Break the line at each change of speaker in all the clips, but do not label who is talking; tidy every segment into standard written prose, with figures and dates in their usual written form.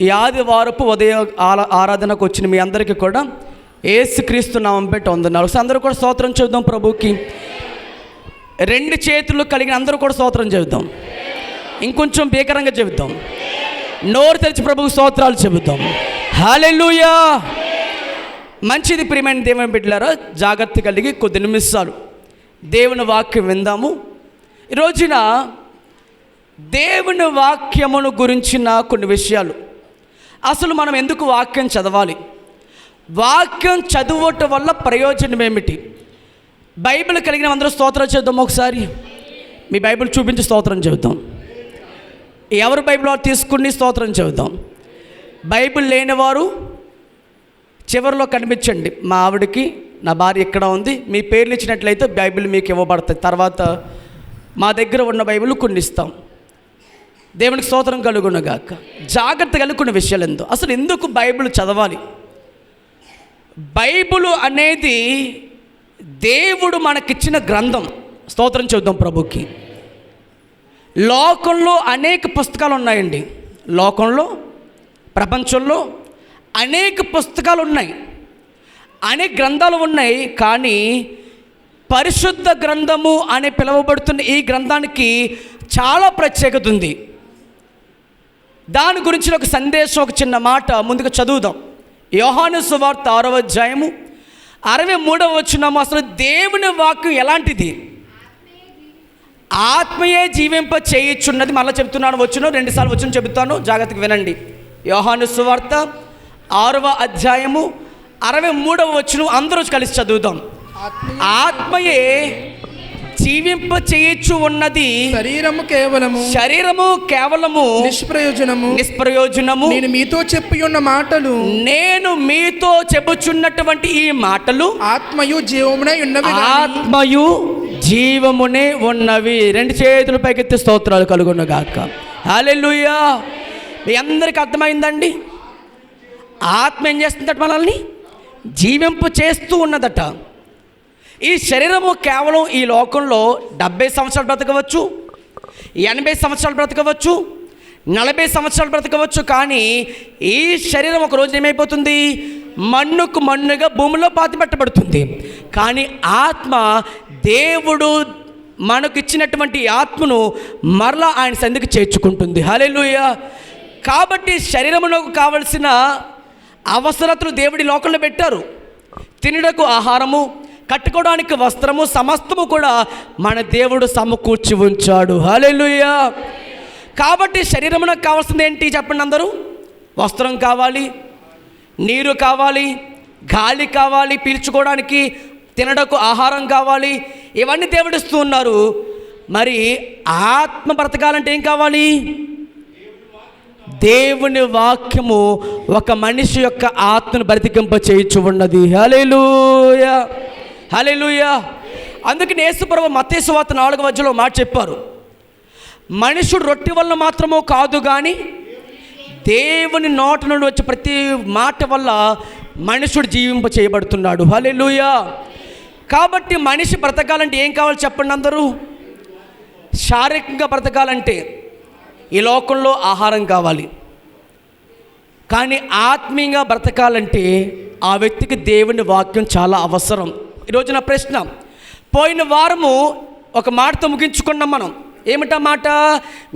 ఈ ఆదివారపు ఉదయం ఆరాధనకు వచ్చిన మీ అందరికీ కూడా యేసుక్రీస్తు నామం పెట్టి వందనాలు. అందరూ కూడా స్తోత్రం చెబుదాం ప్రభుకి. రెండు చేతులు కలిగిన అందరూ కూడా స్తోత్రం చెబుదాం. ఇంకొంచెం భీకరంగా చెబుదాం. నోరు తెరిచి ప్రభుకు స్తోత్రాలు చెబుదాం. హల్లెలూయా. మంచిది ప్రియమైన దేవుని బిడ్డలారా, జాగ్రత్త కలిగి కొద్ది నిమిషాలు దేవుని వాక్యం విందాము. ఈ రోజున దేవుని వాక్యమును గురించిన కొన్ని విషయాలు, అసలు మనం ఎందుకు వాక్యం చదవాలి, వాక్యం చదువుట వల్ల ప్రయోజనం ఏమిటి, బైబిల్ కలిగిన అందరూ స్తోత్రం చేద్దాం. ఒకసారి మీ బైబిల్ చూపించి స్తోత్రం చెబుతాం. ఎవరు బైబిల్ వారు తీసుకుని స్తోత్రం చెబుతాం. బైబిల్ లేనివారు చివరిలో కనిపించండి. మా ఆవిడకి నా భార్య ఇక్కడ ఉంది, మీ పేర్లు ఇచ్చినట్లయితే బైబిల్ మీకు ఇవ్వబడుతుంది. తర్వాత మా దగ్గర ఉన్న బైబిల్ కొన్ని ఇస్తాం. దేవునికి స్తోత్రం కలుగునగాక. జాగ్రత్త కలుగుకున్న విషయాలు అసలు ఎందుకు బైబిల్ చదవాలి? బైబిల్ అనేది దేవుడు మనకిచ్చిన గ్రంథం. స్తోత్రం చెబుదాం ప్రభుకి. లోకంలో అనేక పుస్తకాలు ఉన్నాయండి. లోకంలో, ప్రపంచంలో అనేక పుస్తకాలు ఉన్నాయి, అనేక గ్రంథాలు ఉన్నాయి. కానీ పరిశుద్ధ గ్రంథము అని పిలువబడుతున్న ఈ గ్రంథానికి చాలా ప్రత్యేకత ఉంది. దాని గురించి ఒక సందేశం, ఒక చిన్న మాట ముందుకు చదువుదాం. యోహాను సువార్త 6వ అధ్యాయము 63వ వచనము. అసలు దేవుని వాక్యం ఎలాంటిది? ఆత్మయే జీవింప చేయుచున్నది. మళ్ళీ చెప్తున్నాను, వచ్చును 2 సార్లు వచ్చును చెబుతాను, జాగ్రత్తగా వినండి. యోహాను సువార్త 6వ అధ్యాయము 63వ వచనం అందరూ కలిసి చదువుదాం. ఆత్మయే జీవింప చేయుచు ఉన్నది, శరీరము కేవలము నిష్ప్రయోజనము. నేను మీతో చెప్పుచున్నటువంటి ఈ మాటలు ఆత్మయు జీవమునే ఉన్నవి. 2 చేతులు పైకెత్తి స్తోత్రాలు కలుగునుగాక. హల్లెలూయా. మీ అందరికీ అర్థమైందండి? ఆత్మ ఏం చేస్తుందట? మనల్ని జీవింపు చేస్తూ ఉన్నదట. ఈ శరీరము కేవలం ఈ లోకంలో 70 సంవత్సరాలు బ్రతకవచ్చు, 80 సంవత్సరాలు బ్రతకవచ్చు, 40 సంవత్సరాలు బ్రతకవచ్చు. కానీ ఈ శరీరం ఒక రోజు ఏమైపోతుంది? మన్నుకు మన్నుగా భూమిలో పాతిపెట్టబడుతుంది. కానీ ఆత్మ, దేవుడు మనకు ఇచ్చినటువంటి ఆత్మను మరలా ఆయన సంధికి చేర్చుకుంటుంది. హల్లెలూయా. కాబట్టి శరీరమునకు కావలసిన అవసరతలు దేవుడి లోకంలో పెట్టారు. తినడకు ఆహారము, కట్టుకోవడానికి వస్త్రము, సమస్తము కూడా మన దేవుడు సమకూర్చి ఉంచాడు. హల్లెలూయా. కాబట్టి శరీరమునకు కావాల్సింది ఏంటి చెప్పండి అందరూ? వస్త్రం కావాలి, నీరు కావాలి, గాలి కావాలి, పీల్చుకోవడానికి తినడకు ఆహారం కావాలి. ఇవన్నీ దేవుడిస్తూ ఉన్నారు. మరి ఆత్మ బ్రతకాలంటే ఏం కావాలి? దేవుని వాక్యము ఒక మనిషి యొక్క ఆత్మను బ్రతికింప చేయించు ఉన్నది. హల్లెలూయా, హల్లెలూయా. అందుకని యేసుప్రభువు మత్తయి సువార్త 4వ అధ్యాయంలో మాట చెప్పారు, మనుషుడు రొట్టె వల్ల మాత్రమో కాదు కానీ దేవుని నోట నుండి వచ్చే ప్రతి మాట వల్ల మనుషుడు జీవింప చేయబడుతున్నాడు. హల్లెలూయా. కాబట్టి మనిషి బ్రతకాలంటే ఏం కావాలి చెప్పండి అందరూ? శారీరకంగా బ్రతకాలంటే ఈ లోకంలో ఆహారం కావాలి. కానీ ఆత్మీయంగా బ్రతకాలంటే ఆ వ్యక్తికి దేవుని వాక్యం చాలా అవసరం. ఈరోజు నా ప్రశ్న, పోయిన వారము ఒక మాటతో ముగించుకున్నాం మనం. ఏమిటా మాట?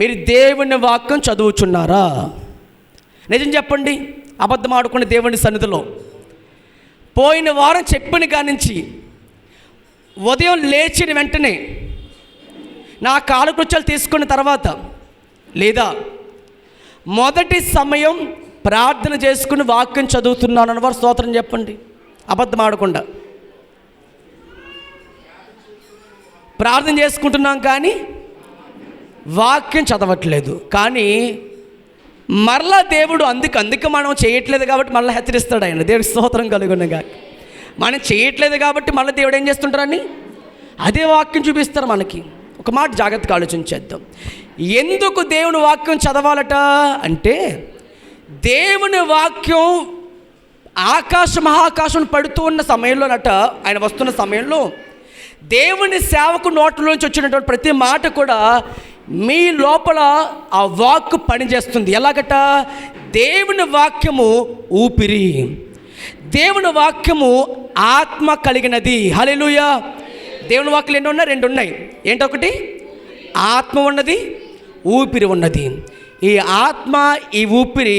మీరు దేవుని వాక్యం చదువుచున్నారా? నిజం చెప్పండి, అబద్ధం ఆడుకునే దేవుని సన్నిధిలో. పోయిన వారం చెప్పిన కానించి ఉదయం లేచిన వెంటనే నా కాలకృత్యాలు తీసుకున్న తర్వాత, లేదా మొదటి సమయం ప్రార్థన చేసుకుని వాక్యం చదువుతున్నాను అన్నవారు స్తోత్రం చెప్పండి. అబద్ధం ఆడకుండా ప్రార్థన చేసుకుంటున్నాం కానీ వాక్యం చదవట్లేదు. కానీ మరలా దేవుడు అందుకే మనం చేయట్లేదు కాబట్టి మళ్ళీ హెచ్చరిస్తాడు ఆయన. దేవుడికి స్తోత్రం కలుగునగా. మనం చేయట్లేదు కాబట్టి మళ్ళీ దేవుడు ఏం చేస్తుంటారని అదే వాక్యం చూపిస్తారు మనకి. ఒక మాట జాగ్రత్తగా ఆలోచించేద్దాం. ఎందుకు దేవుని వాక్యం చదవాలట అంటే, దేవుని వాక్యం మహాకాశం పడుతూ ఉన్న సమయంలోనట, ఆయన వస్తున్న సమయంలో దేవుని సేవకు నోట్లోంచి వచ్చినటువంటి ప్రతి మాట కూడా మీ లోపల ఆ వాక్కు పనిచేస్తుంది. ఎలాగట? దేవుని వాక్యము ఊపిరి, దేవుని వాక్యము ఆత్మ కలిగినది. హల్లెలూయా. దేవుని వాక్యం ఎన్ని ఉన్నాయి? 2 ఉన్నాయి. ఏంటొకటి ఆత్మ ఉన్నది, ఊపిరి ఉన్నది. ఈ ఆత్మ, ఈ ఊపిరి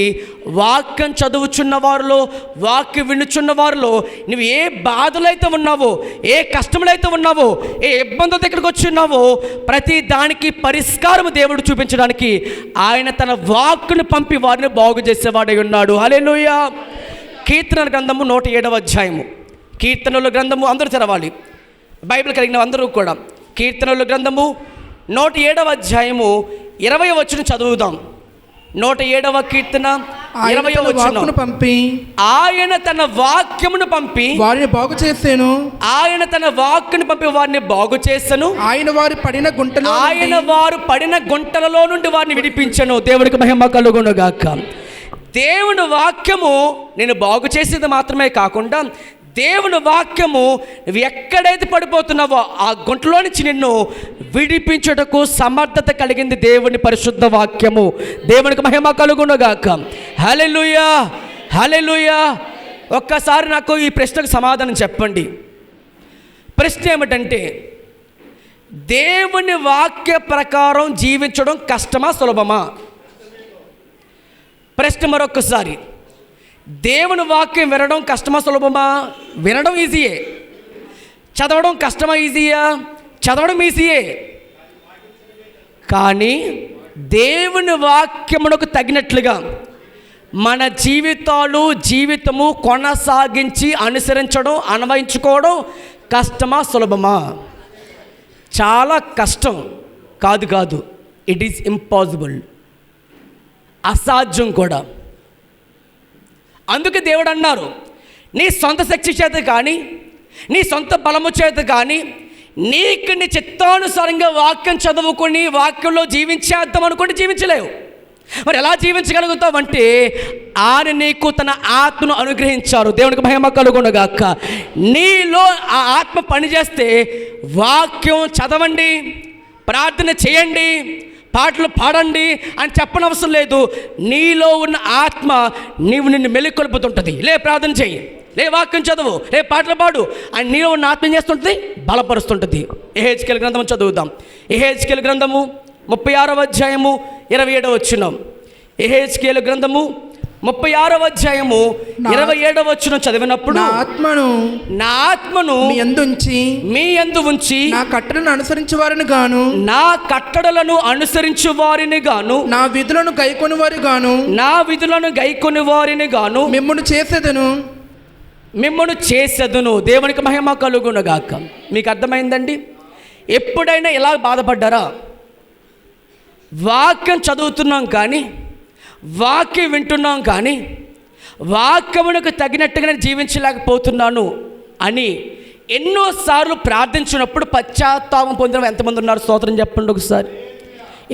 వాక్యం చదువుచున్న వారిలో, వాక్యం వినుచున్న వారిలో నువ్వు ఏ బాధలు అయితే ఉన్నావో, ఏ కష్టములు అయితే ఉన్నావో, ఏ ఇబ్బందులతో ఇక్కడికి వచ్చి ఉన్నావో, ప్రతి దానికి పరిష్కారం దేవుడు చూపించడానికి ఆయన తన వాక్కును పంపి వారిని బాగు చేసేవాడై ఉన్నాడు. హల్లెలూయా. కీర్తనల గ్రంథము 107వ అధ్యాయము. కీర్తనల గ్రంథము అందరూ తెరవాలి, బైబిల్ కలిగిన అందరూ కూడా. కీర్తనల గ్రంథము 107వ అధ్యాయము 20వ వచనం చదువుదాం. 107వ కీర్తన 20వ వచనం.
పంపి
ఆయన తన వాక్యమును పంపి
వారిని బాగు చేసెను.
ఆయన తన వాక్యను పంపి వారిని బాగు చేసెను.
ఆయన వారు పడిన
గుంటలలో నుండి వారిని విడిపించెను. దేవుడికి మహిమ కలుగును గాక. దేవుని వాక్యము నేను బాగు చేసేది మాత్రమే కాకుండా, దేవుని వాక్యము నువ్వు ఎక్కడైతే పడిపోతున్నావో ఆ గుంటలో నుంచి నిన్ను విడిపించుటకు సమర్థత కలిగింది దేవుని పరిశుద్ధ వాక్యము. దేవునికి మహిమ కలుగునుగాక. హల్లెలూయా, హల్లెలూయా. ఒక్కసారి నాకు ఈ ప్రశ్నకు సమాధానం చెప్పండి. ప్రశ్న ఏమిటంటే, దేవుని వాక్య ప్రకారం జీవించడం కష్టమా సులభమా? ప్రశ్న మరొకసారి, దేవుని వాక్యం వినడం కష్టమా సులభమా? వినడం ఈజీయే. చదవడం కష్టమా ఈజీయా? చదవడం ఈజీయే. కానీ దేవుని వాక్యమునకు తగినట్లుగా మన జీవితము కొనసాగించి అనుసరించడం, అన్వయించుకోవడం కష్టమా సులభమా? చాలా కష్టం. కాదు, ఇట్ ఈజ్ ఇంపాసిబుల్, అసాధ్యం కూడా. అందుకే దేవుడు అన్నారు, నీ సొంత శక్తి చేత కానీ, నీ సొంత బలము చేత కానీ, నీకు నీ చిత్తానుసారంగా వాక్యం చదువుకొని వాక్యంలో జీవించేద్దాం అనుకుంటే జీవించలేవు. మరి ఎలా జీవించగలుగుతావు అంటే, ఆయన నీకు తన ఆత్మను అనుగ్రహించారు. దేవునికి మహిమ కలుగునుగాక. నీలో ఆ ఆత్మ పనిచేస్తే వాక్యం చదవండి, ప్రార్థన చేయండి, పాటలు పాడండి అని చెప్పనవసరం లేదు. నీలో ఉన్న ఆత్మ నిన్ను మెలుకొల్పుతుంటుంది. లే ప్రార్థన చేయి, లే వాక్యం చదువు, లే పాటలు పాడు అని నీలో ఉన్న ఆత్మ ఏం చేస్తుంటుంది? బలపరుస్తుంటుంది. యెహెజ్కేలు గ్రంథము చదువుదాం. యెహెజ్కేలు గ్రంథము 36వ అధ్యాయము 27వ వచనం. యెహెజ్కేలు గ్రంథము 36వ అధ్యాయము 27వ వచనం చదివినప్పుడు, నా ఆత్మను మీ యందు ఉంచి
నా కట్టడలను అనుసరించు వారిని గాను నా విధులను గైకొని వారిని గాను
మిమ్మును చేసేదను. దేవునికి మహిమ కలుగును గాక. మీకు అర్థమైందండి? ఎప్పుడైనా ఇలా బాధపడ్డారా? వాక్యం చదువుతున్నాం కానీ, వాక్యం వింటున్నాం కానీ, వాక్యమునకు తగినట్టుగా నేను జీవించలేకపోతున్నాను అని ఎన్నోసార్లు ప్రార్థించినప్పుడు పశ్చాత్తాపం పొందిన ఎంతమంది ఉన్నారు? స్తోత్రం చెప్పండి ఒకసారి.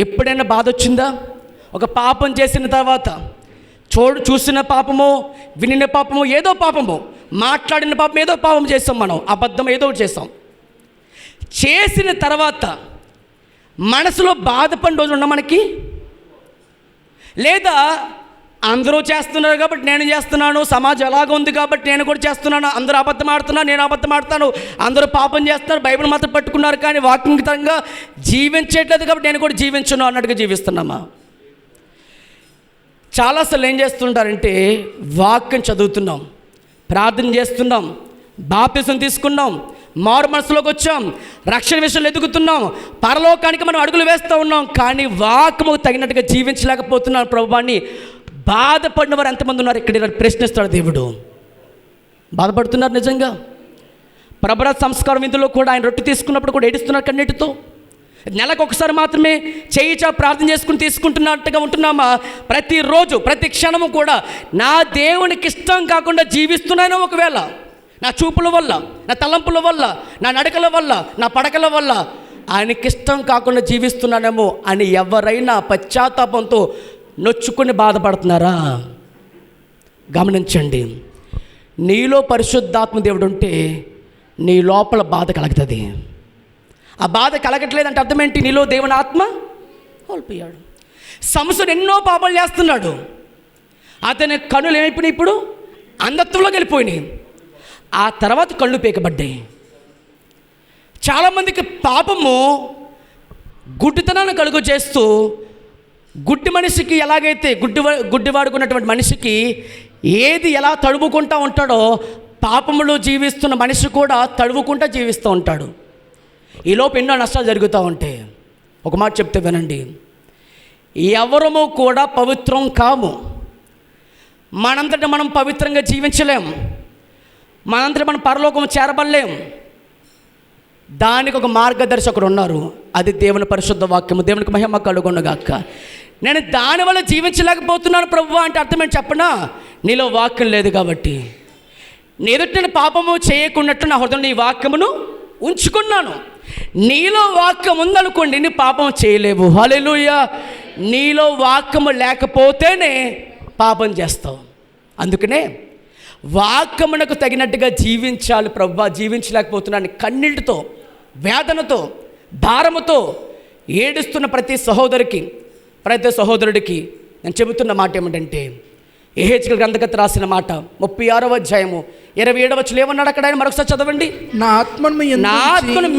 ఎప్పుడైనా బాధ వచ్చిందా? ఒక పాపం చేసిన తర్వాత, చూసిన పాపమో, వినిన పాపమో, ఏదో పాపమో, మాట్లాడిన పాపం ఏదో పాపం చేస్తాం, మనం అబద్ధం ఏదో ఒకటి చేస్తాం. చేసిన తర్వాత మనసులో బాధపడిన రోజు ఉన్నా మనకి? లేదా అందరూ చేస్తున్నారు కాబట్టి నేను చేస్తున్నాను, సమాజం ఎలాగ ఉంది కాబట్టి నేను కూడా చేస్తున్నాను, అందరూ అబద్ధం ఆడుతున్నారు నేను అబద్ధం ఆడుతాను, అందరూ పాపం చేస్తున్నారు, బైబిల్ మాత్రం పట్టుకున్నారు కానీ వాక్యంతంగా జీవించట్లేదు కాబట్టి నేను కూడా జీవించను అన్నట్టుగా జీవిస్తున్నామా? చాలాసార్లు ఏం చేస్తుంటారంటే, వాక్యం చదువుతున్నాం, ప్రార్థన చేస్తున్నాం, బాప్తిసం తీసుకున్నాం, మారు మనసులోకి వచ్చాం, రక్షణ విషయంలో ఎదుగుతున్నాం, పరలోకానికి మనం అడుగులు వేస్తూ ఉన్నాం, కానీ వాక్యము తగినట్టుగా జీవించలేకపోతున్నాం ప్రభువాన్ని బాధపడిన వారు ఎంతమంది ఉన్నారు? ఇక్కడ ప్రశ్నిస్తాడు దేవుడు. బాధపడుతున్నారు నిజంగా. ప్రభర సంస్కారం విందులో కూడా ఆయన రొట్టె తీసుకున్నప్పుడు కూడా ఏడుస్తున్నారు కన్నీటితో. నెలకు ఒకసారి మాత్రమే చేయిచా ప్రార్థన చేసుకుని తీసుకుంటున్నట్టుగా ఉంటున్నామా? ప్రతిరోజు ప్రతి క్షణము కూడా నా దేవునికి ఇష్టం కాకుండా జీవిస్తున్నానో, ఒకవేళ నా చూపుల వల్ల, నా తలంపుల వల్ల, నా నడకల వల్ల, నా పడకల వల్ల ఆయనకి ఇష్టం కాకుండా జీవిస్తున్నానేమో అని ఎవరైనా పశ్చాత్తాపంతో నొచ్చుకొని బాధపడుతున్నారా? గమనించండి. నీలో పరిశుద్ధాత్మ దేవుడు ఉంటే నీ లోపల బాధ కలుగుతుంది. ఆ బాధ కలగట్లేదంటే అర్థం ఏంటి? నీలో దేవుని ఆత్మ కోల్పోయాడు. సంసోను ఎన్నో పాపాలు చేస్తున్నాడు, అతని కన్నులు ఏమైపోయినాయి? ఇప్పుడు అంధత్వంలోకి వెళ్ళిపోయినాయి. ఆ తర్వాత కళ్ళు పీకబడ్డాయి. చాలామందికి పాపము గుడ్డితనాన్ని కలుగు చేస్తూ, గుడ్డి మనిషికి ఎలాగైతే గుడ్డివాడుకున్నటువంటి మనిషికి ఏది ఎలా తడువుకుంటూ ఉంటాడో, పాపములో జీవిస్తున్న మనిషి కూడా తడువుకుంటూ జీవిస్తూ ఉంటాడు. ఈలోపు ఎన్నో నష్టాలు జరుగుతూ ఉంటాయి. ఒక మాట చెప్తే వినండి, ఎవరము కూడా పవిత్రం కాము. మనంతటా మనం పవిత్రంగా జీవించలేం. మనంతటా మనం పరలోకం చేరబడలేం. దానికి ఒక మార్గదర్శకుడు ఉన్నారు, అది దేవుని పరిశుద్ధ వాక్యము. దేవునికి మహిమ కలుగునుగాక. నేను దానివల్ల జీవించలేకపోతున్నాను ప్రభువా అంటే అర్థం ఏంటి చెప్పనా? నీలో వాక్యం లేదు కాబట్టి. నీ ఎదుట నేను పాపము చేయకున్నట్టు నా హృదయంలో నీ వాక్యమును ఉంచుకున్నాను. నీలో వాక్యం ఉందనుకోండి, నీ పాపం చేయలేవు. హల్లెలూయా. నీలో వాక్యము లేకపోతేనే పాపం చేస్తావు. అందుకనే వాక్యమునకు తగినట్టుగా జీవించాలి ప్రభువా, జీవించలేకపోతున్నాను కన్నీటితో, వేదనతో, భారముతో ఏడుస్తున్న ప్రతి సహోదరుడికి నేను చెబుతున్న మాట ఏమిటంటే, యెహెజ్కేలు గ్రంథకర్త రాసిన మాట 36వ అధ్యాయము 27వ వచనం ఏమన్నాడు అక్కడ? ఆయన మరొకసారి చదవండి.
నా ఆత్మను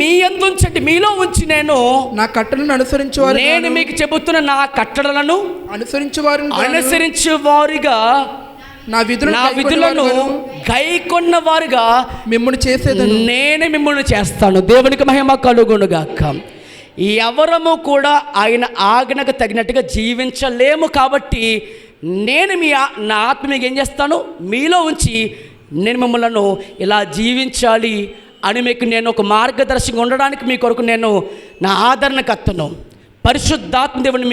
మీ యందు ఉంచండి, మీలో ఉంచి నేను
నా కట్టడలను అనుసరించేవారు,
నేను మీకు చెబుతున్న నా కట్టడలను అనుసరించే వారిగా, నా విధులను గైకొన్న వారుగా
మిమ్మల్ని చేసేదని
నేనే మిమ్మల్ని చేస్తాను. దేవునికి మహిమ కలుగునుగాక. ఎవరము కూడా ఆయన ఆజ్ఞకు తగినట్టుగా జీవించలేము. కాబట్టి నేను నా ఆత్మ మీకు ఏం చేస్తాను? మీలో ఉంచి నేను మిమ్మల్ని ఇలా జీవించాలి అని మీకు నేను ఒక మార్గదర్శకంగా ఉండడానికి మీ కొరకు నేను నా ఆదరణకర్తను, పరిశుద్ధాత్మ దేవుని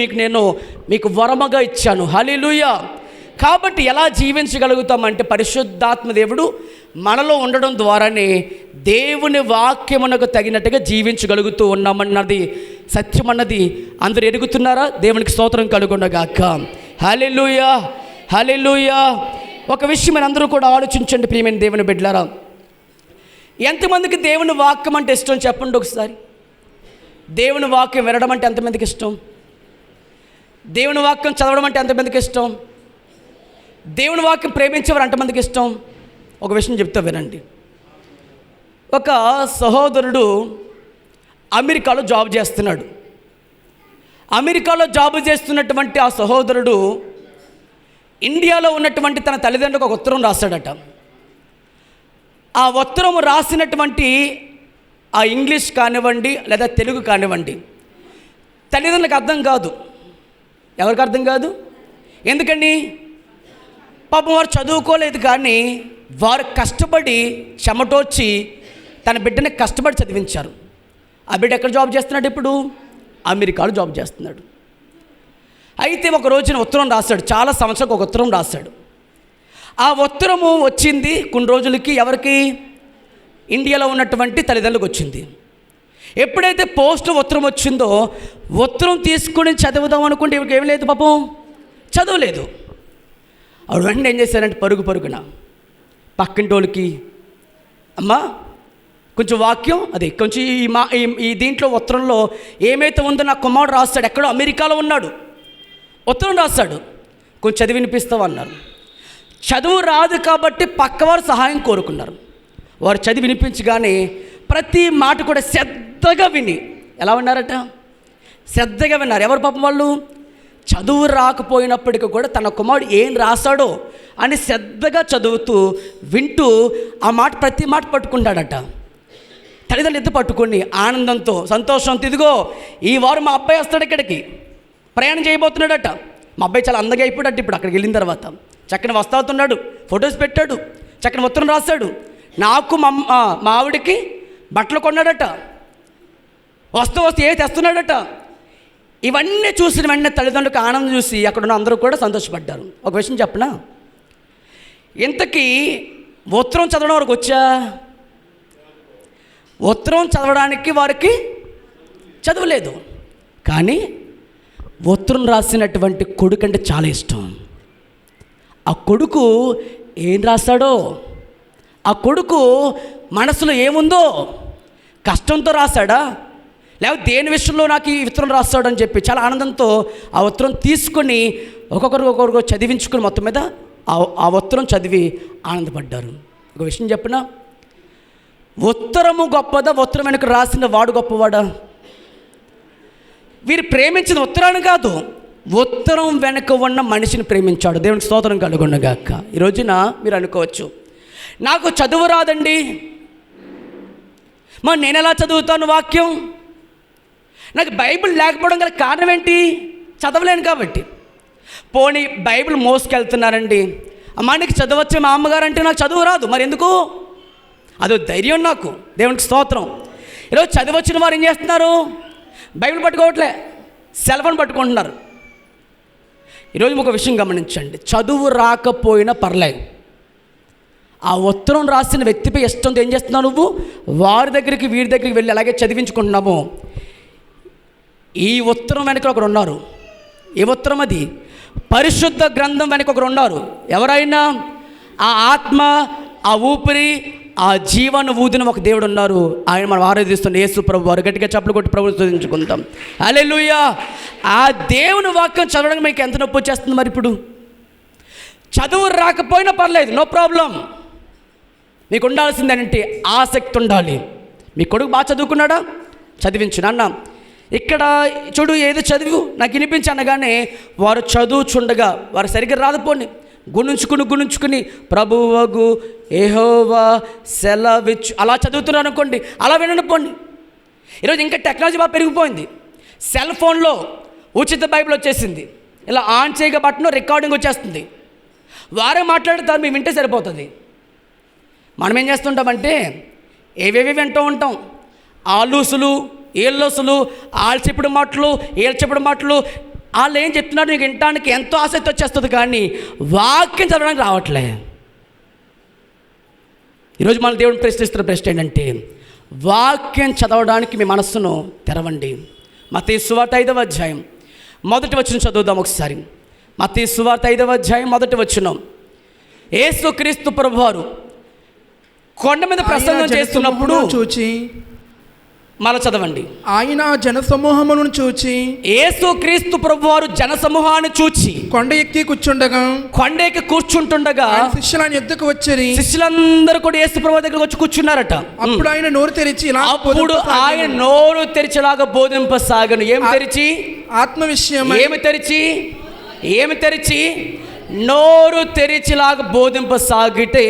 మీకు వరముగా ఇచ్చాను. హల్లెలూయా. కాబట్టి ఎలా జీవించగలుగుతామంటే, పరిశుద్ధాత్మ దేవుడు మనలో ఉండడం ద్వారానే దేవుని వాక్యమునకు తగినట్టుగా జీవించగలుగుతూ ఉన్నామన్నది సత్యమన్నది అందరూ ఎరుగుతున్నారా? దేవునికి స్తోత్రం కలుగునగాక. హల్లెలూయా, హల్లెలూయా. ఒక విషయం మీరు అందరూ కూడా ఆలోచించండి ప్రియమైన దేవుని బిడ్డలారా. ఎంతమందికి దేవుని వాక్యం అంటే ఇష్టం చెప్పండి ఒకసారి. దేవుని వాక్యం వినడం అంటే ఎంతమందికి ఇష్టం? దేవుని వాక్యం చదవడం అంటే ఎంతమందికి ఇష్టం? దేవుని వాక్యం ప్రేమించేవారు ఎంతమందికి ఇష్టం? ఒక విషయం చెప్తా వినండి. ఒక సహోదరుడు అమెరికాలో జాబ్ చేస్తున్నాడు. అమెరికాలో జాబ్ చేస్తున్నటువంటి ఆ సహోదరుడు ఇండియాలో ఉన్నటువంటి తన తల్లిదండ్రులకు ఒక ఉత్తరం రాశాడట. ఆ ఉత్తరం రాసినటువంటి ఆ ఇంగ్లీష్ కానివ్వండి లేదా తెలుగు కానివ్వండి, తల్లిదండ్రులకు అర్థం కాదు. ఎవరికి అర్థం కాదు? ఎందుకని? పాపం వారు చదువుకోలేదు, కానీ వారు కష్టపడి చెమటోర్చి తన బిడ్డని కష్టపడి చదివించారు. ఆ బిడ్డ ఎక్కడ జాబ్ చేస్తున్నాడు? ఇప్పుడు అమెరికాలో జాబ్ చేస్తున్నాడు. అయితే ఒక రోజున ఉత్తరం రాశాడు. చాలా సంవత్సరాలకు ఒక ఉత్తరం రాశాడు. ఆ ఉత్తరము వచ్చింది కొన్ని రోజులకి ఎవరికి? ఇండియాలో ఉన్నటువంటి తల్లిదండ్రులకు వచ్చింది. ఎప్పుడైతే పోస్ట్ ఉత్తరం వచ్చిందో, ఉత్తరం తీసుకుని చదువుదాం అనుకుంటే ఇవికి ఏం లేదు, పాపం చదవలేదు. ఆవిడ వెంటనే ఏం చేశారంటే పరుగున పక్కింటోళ్ళకి, అమ్మా కొంచెం వాక్యం అదే కొంచెం ఈ దీంట్లో ఉత్తరంలో ఏమైతే ఉందో నా కుమారుడు రాస్తాడు, ఎక్కడో అమెరికాలో ఉన్నాడు, ఉత్తరం రాస్తాడు, కొంచెం చదివి వినిపిస్తావు అన్నారు. చదువు రాదు కాబట్టి పక్కవారు సహాయం కోరుకున్నారు. వారు చదివి వినిపించగానే ప్రతి మాట కూడా శ్రద్ధగా విని, ఎలా విన్నారట? శ్రద్ధగా విన్నారు. ఎవరు పాపం? వాళ్ళు చదువు రాకపోయినప్పటికీ కూడా తన కుమారుడు ఏం రాశాడో అని శ్రద్ధగా చదువుతూ వింటూ ఆ మాట ప్రతి మాట పట్టుకుంటాడట. తల్లిదండ్రులు ఎత్తు పట్టుకుని ఆనందంతో సంతోషంతో, ఇదిగో ఈ వారం మా అబ్బాయి వస్తాడు, ఇక్కడికి ప్రయాణం చేయబోతున్నాడట. మా అబ్బాయి చాలా అందంగా అయిపోయాడట. ఇప్పుడు అక్కడికి వెళ్ళిన తర్వాత చక్కని వస్తావుతున్నాడు, ఫొటోస్ పెట్టాడు, చక్కని ఉత్తరం రాశాడు, నాకు మా ఆవిడికి బట్టలు కొన్నాడట, వస్తూ ఏ తెస్తున్నాడట. ఇవన్నీ చూసిన వెంటనే తల్లిదండ్రులకు ఆనందం చూసి అక్కడున్న అందరూ కూడా సంతోషపడ్డారు. ఒక విషయం చెప్పనా? ఇంతకీ ఉత్తరం చదవడం వరకు వచ్చా? ఉత్తరం చదవడానికి వారికి చదవలేదు, కానీ ఉత్తరం రాసినటువంటి కొడుకు అంటే చాలా ఇష్టం. ఆ కొడుకు ఏం రాస్తాడో, ఆ కొడుకు మనసులో ఏముందో, కష్టంతో రాశాడా లేకపోతే దేని విషయంలో నాకు ఈ ఉత్తరం రాస్తాడని చెప్పి చాలా ఆనందంతో ఆ ఉత్తరం తీసుకొని ఒక్కొక్కరు చదివించుకుని మొత్తం మీద ఆ ఉత్తరం చదివి ఆనందపడ్డారు. ఒక విషయం చెప్పిన, ఉత్తరము గొప్పదా, ఉత్తరం వెనుక రాసిన వాడు గొప్పవాడా? వీరు ప్రేమించిన ఉత్తరాన్ని కాదు, ఉత్తరం వెనుక ఉన్న మనిషిని ప్రేమించాడు. దేవునికి స్తోత్రం కలుగుండగాక. ఈ రోజున మీరు అనుకోవచ్చు, నాకు చదువు రాదండి, మరి నేను ఎలా చదువుతాను వాక్యం? నాకు బైబిల్ లేకపోవడం గల కారణం ఏంటి? చదవలేను కాబట్టి. పోనీ బైబిల్ మోసుకెళ్తున్నారండి, అమ్మా నీకు చదవచ్చు మా అమ్మగారు అంటే నాకు చదువు రాదు, మరి ఎందుకు? అదో ధైర్యం నాకు. దేవునికి స్తోత్రం. ఈరోజు చదివచ్చిన వారు ఏం చేస్తున్నారు? బైబిల్ పట్టుకోవట్లే, సెల్ ఫోన్ పట్టుకుంటున్నారు. ఈరోజు ఒక విషయం గమనించండి, చదువు రాకపోయినా పర్లేదు, ఆ ఉత్తరం రాసిన వ్యక్తిపై ఇష్టంతో ఏం చేస్తున్నావు నువ్వు? వారి దగ్గరికి వీరి దగ్గరికి వెళ్ళి అలాగే చదివించుకుంటున్నాము. ఈ ఉత్తరం వెనక ఒకరు ఉన్నారు. ఏ ఉత్తరం అది? పరిశుద్ధ గ్రంథం వెనక ఒకరు ఉన్నారు. ఎవరైనా? ఆ ఆత్మ, ఆ ఊపిరి, ఆ జీవాన్ని ఊదిన ఒక దేవుడు ఉన్నారు. ఆయన మనం ఆరాధిస్తున్న యేసు ప్రభు వారు. గట్టిగా చప్పలు కొట్టి ప్రభువుని స్తుతించుకుందాం. హల్లెలూయా. ఆ దేవుని వాక్యం చదవడానికి మీకు ఎంత నొప్పి వచ్చేస్తుంది? మరి ఇప్పుడు చదువు రాకపోయినా పర్లేదు, నో ప్రాబ్లం. మీకు ఉండాల్సింది ఏంటంటే ఆసక్తి ఉండాలి. మీ కొడుకు బాగా చదువుకున్నాడా? చదివించు నాన్న. ఇక్కడ చూడు, ఏదో చదువు నాకు వినిపించి అనగానే వారు చదువుచుండగా వారు సరిగ్గా రాదుపోండి, గుణుంచుకుని ప్రభువగు యెహోవా సెలవిచ్చు అలా చదువుతున్నారు అనుకోండి, అలా విననుకోండి. ఈరోజు ఇంకా టెక్నాలజీ బాగా పెరిగిపోయింది. సెల్ ఫోన్లో ఉచిత బైబిల్ వచ్చేసింది. ఇలా ఆన్ చేయగా బట్టను రికార్డింగ్ వచ్చేస్తుంది. వారే మాట్లాడతారు, మేము వింటే సరిపోతుంది. మనం ఏం చేస్తుంటామంటే ఏవేవి వింటూ ఉంటాం. ఆలూసులు, ఏళ్ళోసులు, వాళ్ళు చెప్పిన మాటలు, వీళ్ళు చెప్పిన మాటలు, వాళ్ళు ఏం చెప్తున్నారు నీకు వినటానికి ఎంతో ఆసక్తి వచ్చేస్తుంది, కానీ వాక్యం చదవడానికి రావట్లే. ఈరోజు మన దేవుడిని ప్రశ్నిస్తున్న ప్రశ్న ఏంటంటే, వాక్యం చదవడానికి మీ మనస్సును తెరవండి. మత్తయి సువార్త 5వ అధ్యాయం 1వ వచనం చదువుదాం ఒకసారి. మత్తయి సువార్త 5వ అధ్యాయం 1వ వచనం. యేసుక్రీస్తు ప్రభువారు కొండ మీద ప్రసంగం చేస్తున్నప్పుడు
చూచి,
మళ్ళీ చదవండి.
ఆయన జనసమూహమును చూచి,
యేసుక్రీస్తు ప్రభువారు జనసమూహాన్ని చూచి
కొండ ఎక్కి
కూర్చుంటుండగా
శిష్యులు ఆయన ఎద్దుకు వచ్చి,
శిష్యులందరూ కూడా యేసు ప్రభువు దగ్గరకు వచ్చి కూర్చున్నారట.
అప్పుడు ఆయన నోరు తెరిచి
తెరిచేలాగా బోధింపసాగను. ఏమి తెరిచి?
ఆత్మ విషయం.
ఏమి తెరిచి? నోరు తెరిచిలాగా బోధింపసాగితే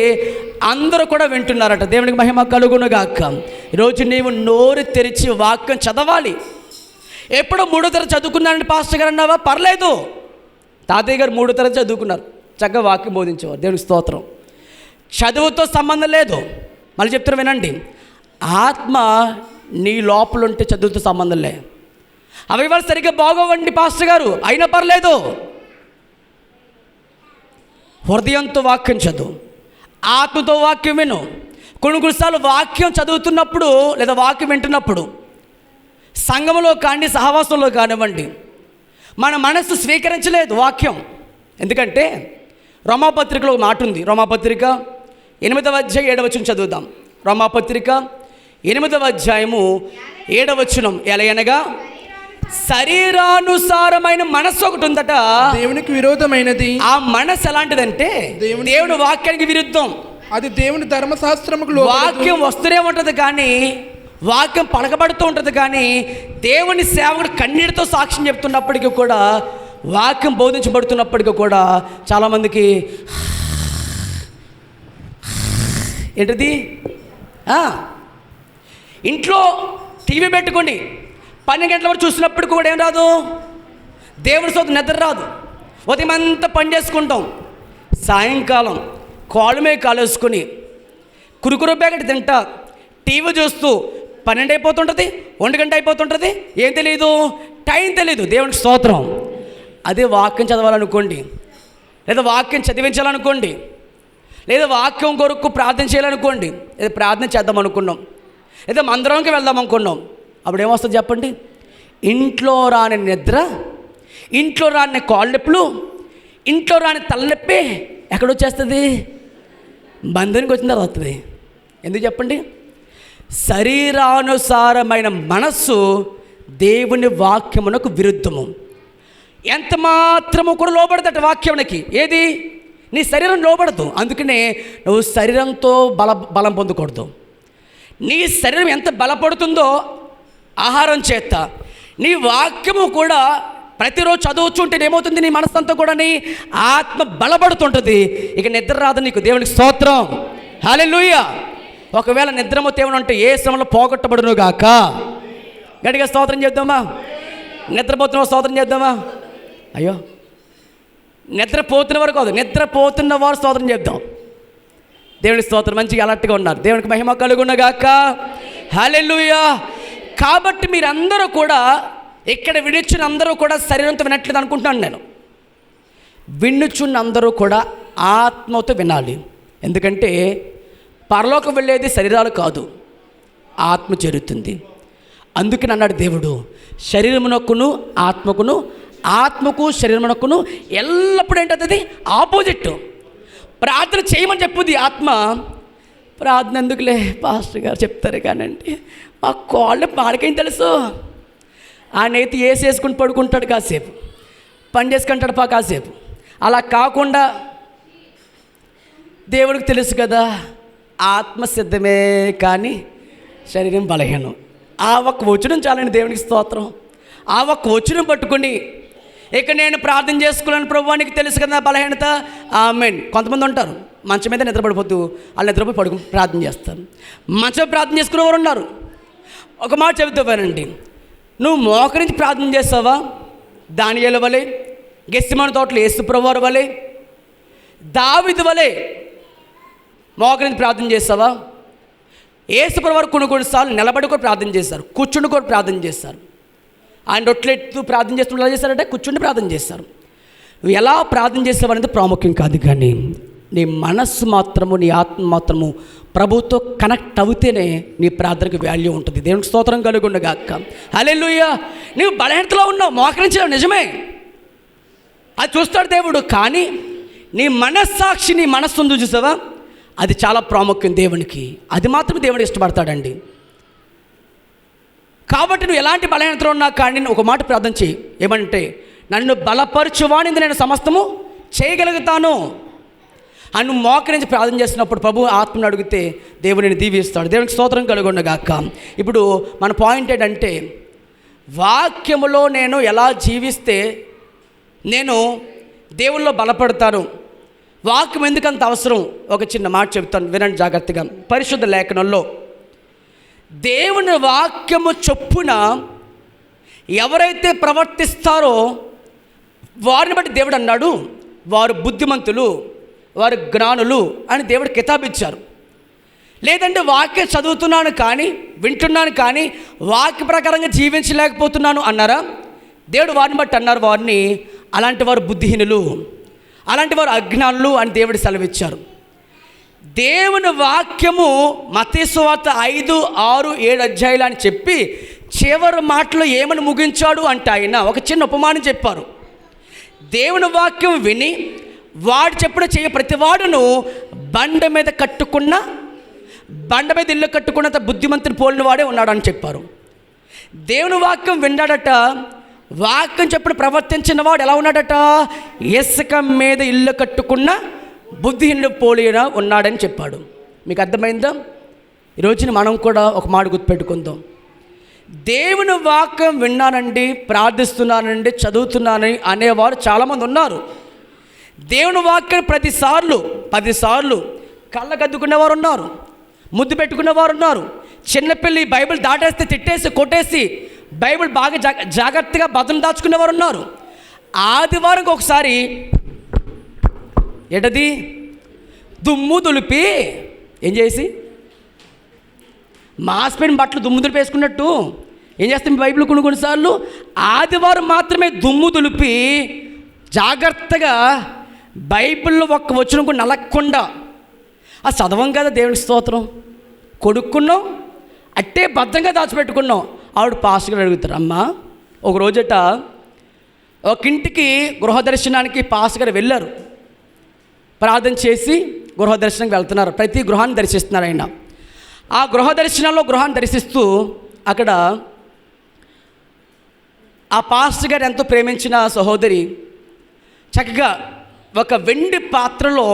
అందరూ కూడా వింటున్నారట. దేవునికి మహిమ కలుగునుగాక. ఈరోజు నీవు నోరు తెరిచి వాక్యం చదవాలి. ఎప్పుడో 3వ తరగతి చదువుకున్నానండి పాస్టర్ గారు అన్నావా? పర్లేదు. తాతయ్య గారు 3వ తరగతి చదువుకున్నారు, చక్కగా వాక్యం బోధించేవారు. దేవునికి స్తోత్రం. చదువుతో సంబంధం లేదు. మళ్ళీ చెప్తున్నా వినండి, ఆత్మ నీ లోపల ఉంటే చదువుతో సంబంధం లే. అవి వాళ్ళు సరిగ్గా బాగోవండి పాస్టర్ గారు, అయినా పర్లేదు. హృదయంతో వాక్యం చదువు, ఆత్మతో వాక్యం విను. కొన్నిసార్లు వాక్యం చదువుతున్నప్పుడు లేదా వాక్యం వింటున్నప్పుడు సంఘంలో కానీ సహవాసంలో కానివ్వండి, మన మనస్సు స్వీకరించలేదు వాక్యం. ఎందుకంటే రోమాపత్రికలో ఒక మాట ఉంది. రోమాపత్రిక 8వ అధ్యాయం 7వ వచనం చదువుదాం. రోమాపత్రిక 8వ అధ్యాయము 7వ వచనం. ఎలయనగా శరీరానుసారమైన మనస్సు ఒకటి ఉందట,
దేవునికి విరోధమైనది.
ఆ మనస్సు ఎలాంటిదంటే దేవుని వాక్యానికి విరుద్ధం.
అది దేవుని ధర్మశాస్త్రముకు
వాక్యం వస్తూనే ఉంటుంది, కానీ వాక్యం పలకబడుతూ ఉంటుంది, కానీ దేవుని సేవకుడు కన్నీటితో సాక్ష్యం చెప్తున్నప్పటికీ కూడా, వాక్యం బోధించబడుతున్నప్పటికీ కూడా చాలామందికి ఏంటిది? ఇంట్లో టీవీ పెట్టుకోండి, 12 గంటల వరకు చూసినప్పుడు కూడా ఏం రాదు? దేవుని సొంత నిద్ర రాదు. ఉదయం అంతా పని చేసుకుంటాం, సాయంకాలం కాళ్ళు మీద కాలేసుకొని కురుకురు ప్యాకెట్ తింటా, టీవీ చూస్తూ 12 అయిపోతుంటుంది, 1 గంట అయిపోతుంటుంది, ఏం తెలియదు, టైం తెలియదు. దేవునికి స్తోత్రం. అదే వాక్యం చదవాలనుకోండి, లేదా వాక్యం చదివించాలనుకోండి, లేదా వాక్యం కొరకు ప్రార్థన చేయాలనుకోండి, లేదా ప్రార్థన చేద్దాం అనుకున్నాం, లేదా మందిరంకి వెళ్దాం అనుకున్నాం, అప్పుడు ఏమొస్తుంది చెప్పండి? ఇంట్లో రాని నిద్ర, ఇంట్లో రాని కాళ్ళు నొప్పులు, ఇంట్లో రాని తలనొప్పి ఎక్కడొచ్చేస్తుంది? మందిరానికి వచ్చిన తర్వాత వస్తుంది. ఎందుకు చెప్పండి? శరీరానుసారమైన మనస్సు దేవుని వాక్యమునకు విరుద్ధము. ఎంత మాత్రము కూడా లోబడదట వాక్యానికి. ఏది? నీ శరీరం లోబడదు. అందుకనే నువ్వు శరీరంతో బలం పొందకూడదు. నీ శరీరం ఎంత బలపడుతుందో ఆహారం చేత, నీ వాక్యము కూడా ప్రతిరోజు చదువుచుంటే ఏమవుతుంది? నీ మనస్సంతా కూడా నీ ఆత్మ బలపడుతుంటుంది. ఇక నిద్ర రాదు నీకు. దేవునికి స్తోత్రం, హల్లెలూయా. ఒకవేళ నిద్రమో ఏమనంటే ఏ శ్రమలో పోగొట్టబడును గాక. గట్టిగా స్తోత్రం చేద్దామా? నిద్రపోతున్న స్తోత్రం చేద్దామా? అయ్యో, నిద్రపోతున్న వారు కాదు, నిద్రపోతున్న వారు స్తోత్రం చేద్దాం. దేవునికి స్తోత్రం. మంచిగా అలర్ట్గా ఉన్నారు. దేవునికి మహిమ కలుగునగాక, హల్లెలూయా. కాబట్టి మీరందరూ కూడా ఇక్కడ వినిచున్న అందరూ కూడా శరీరంతో వినట్లేదు అనుకుంటున్నాను నేను. వినుచున్న అందరూ కూడా ఆత్మతో వినాలి. ఎందుకంటే పరలోకం వెళ్ళేది శరీరాలు కాదు, ఆత్మ చేరుతుంది. అందుకని అన్నాడు దేవుడు, శరీరమునకును ఆత్మకును, ఆత్మకు శరీరమునకును ఎల్లప్పుడూ ఏంటది? అది ఆపోజిట్. ప్రార్థన చేయమని చెప్పుద్ది ఆత్మ. ప్రార్థన ఎందుకులే పాస్టర్ గారు చెప్తారు కానండి, మా కాళ్ళు మాడికేం తెలుసు. ఆయన అయితే వేసుకుని పడుకుంటాడు కాసేపు, పని చేసుకుంటాడు కాసేపు. అలా కాకుండా దేవుడికి తెలుసు కదా, ఆత్మ సిద్ధమే కానీ శరీరం బలహీనం. ఆ ఒక్క వచనం చాలండి. దేవునికి స్తోత్రం. ఆ ఒక్క వచనం పట్టుకుని ఇక నేను ప్రార్థన చేసుకోలేను ప్రభువా, నీకు తెలుసు కదా నా బలహీనత, ఆమేన్. కొంతమంది ఉంటారు మంచం మీద నిద్రపడిపోతూ వాళ్ళు నిద్రపోయి ప్రార్థన చేస్తారు. మంచం ప్రార్థన చేసుకునే వారు ఉన్నారు. ఒక మాట చెబుతావానండి, నువ్వు మోకరించి ప్రార్థన చేస్తావా? దానియేలు వలె, గెత్సేమనే తోటలో యేసు ప్రభువారి వలె, దావీదు వలె మోకరించి ప్రార్థన చేస్తావా? యేసు ప్రభువారు కొన్ని సార్లు నిలబడి కూడా ప్రార్థన చేస్తారు, కూర్చుండి కూడా ప్రార్థన చేస్తారు. ఆయన రొట్టెలెత్తు ప్రార్థన చేస్తున్న ఎలా చేస్తారంటే కూర్చుండి ప్రార్థన చేస్తారు. నువ్వు ఎలా ప్రార్థన చేస్తావు అనేది ప్రాముఖ్యం కాదు, కానీ నీ మనస్సు మాత్రము, నీ ఆత్మ మాత్రము ప్రభుతో కనెక్ట్ అవుతేనే నీ ప్రార్థనకు వాల్యూ ఉంటుంది. దేవునికి స్తోత్రం కలుగుండగాక, హల్లెలూయా. నువ్వు బలహీనతలో ఉన్నావు, మోకరించడం నిజమే, అది చూస్తాడు దేవుడు. కానీ నీ మనస్సాక్షి, నీ మనస్సు ఉంది చూసావా, అది చాలా ప్రాముఖ్యం దేవునికి. అది మాత్రం దేవుడు ఇష్టపడతాడండి. కాబట్టి నువ్వు ఎలాంటి బలహీనతలో ఉన్నా కానీ ఒక మాట ప్రార్థన చేయి. ఏమంటే, నన్ను బలపరచువానిది నేను సమస్తము చేయగలుగుతాను అని నువ్వు మోకరించి ప్రార్థన చేసినప్పుడు ప్రభు ఆత్మను అడిగితే దేవుడు నేను దీవిస్తాడు. దేవునికి స్తోత్రం కలుగుండగాక. ఇప్పుడు మన పాయింట్ ఏంటంటే, వాక్యములో నేను ఎలా జీవిస్తే నేను దేవుల్లో బలపడతాను, వాక్యం ఎందుకంత అవసరం? ఒక చిన్న మాట చెప్తాను, వినండి జాగ్రత్తగా. పరిశుద్ధ లేఖనంలో దేవుని వాక్యము చొప్పున ఎవరైతే ప్రవర్తిస్తారో వారిని బట్టి దేవుడు అన్నాడు, వారు బుద్ధిమంతులు, వారు జ్ఞానులు అని దేవుడు కితాబిచ్చారు. లేదంటే వాక్యం చదువుతున్నాను కానీ, వింటున్నాను కానీ వాక్య ప్రకారంగా జీవించలేకపోతున్నాను అన్నారా? దేవుడు వారిని బట్టి అన్నారు, వారిని అలాంటి వారు బుద్ధిహీనులు, అలాంటి వారు అజ్ఞానులు అని దేవుడు సెలవిచ్చారు. దేవుని వాక్యము మత్తయి సువార్త 5, 6, 7 అధ్యాయులు అని చెప్పి చివరి మాటలో ఏమని ముగించాడు అంటే ఆయన ఒక చిన్న ఉపమానం చెప్పారు. దేవుని వాక్యం విని వాడు చెప్పిన ప్రతివాడును బండ మీద ఇల్లు కట్టుకున్నంత బుద్ధిమంతుని పోలిన వాడే ఉన్నాడు అని చెప్పారు. దేవుని వాక్యం విన్నాడట, వాక్యం చెప్పిన ప్రవర్తించిన వాడు ఎలా ఉన్నాడట? ఇసుక మీద ఇల్లు కట్టుకున్న బుద్ధిహీనుడు పోలిన ఉన్నాడని చెప్పాడు. మీకు అర్థమైందా? ఈరోజున మనం కూడా ఒక మాట గుర్తుపెట్టుకుందాం. దేవుని వాక్యం విన్నానండి, ప్రార్థిస్తున్నానండి, చదువుతున్నానని అనేవారు చాలామంది ఉన్నారు. దేవుని వాక్యం 10 సార్లు కళ్ళకద్దుకునేవారు ఉన్నారు, ముద్దు పెట్టుకునేవారు ఉన్నారు. చిన్నపిల్లి బైబిల్ దాటేస్తే తిట్టేసి కొట్టేసి బైబిల్ బాగా జాగ్రత్తగా భద్రం దాచుకునేవారు ఉన్నారు. ఆదివారంకి ఒకసారి ఎటది దుమ్ము దులిపి ఏం చేసి మాసిపోయిన బట్టలు దుమ్ము దులిపి వేసుకున్నట్టు ఏం చేస్తాం బైబిల్ కొన్నిసార్లు ఆదివారం మాత్రమే దుమ్ము దులిపి జాగ్రత్తగా బైబిల్లో ఒక్క వచనం కూడా నలగకుండా ఆ చదవం కదా. దేవునికి స్తోత్రం. కొడుక్కున్నాం, అట్టే భద్రంగా దాచిపెట్టుకున్నాం. ఆవిడ పాస్టర్ గారు అడుగుతారు, అమ్మా ఒక రోజట ఒక ఇంటికి గృహదర్శనానికి పాస్టర్ గారు వెళ్ళారు. ప్రార్థన చేసి గృహదర్శనానికి వెళ్తున్నారు. ప్రతి గృహాన్ని దర్శిస్తున్నారు ఆయన. ఆ గృహదర్శనంలో గృహాన్ని దర్శిస్తూ అక్కడ ఆ పాస్టర్ గారు ఎంతో ప్రేమించిన సహోదరి చక్కగా ఒక వెండి పాత్రలో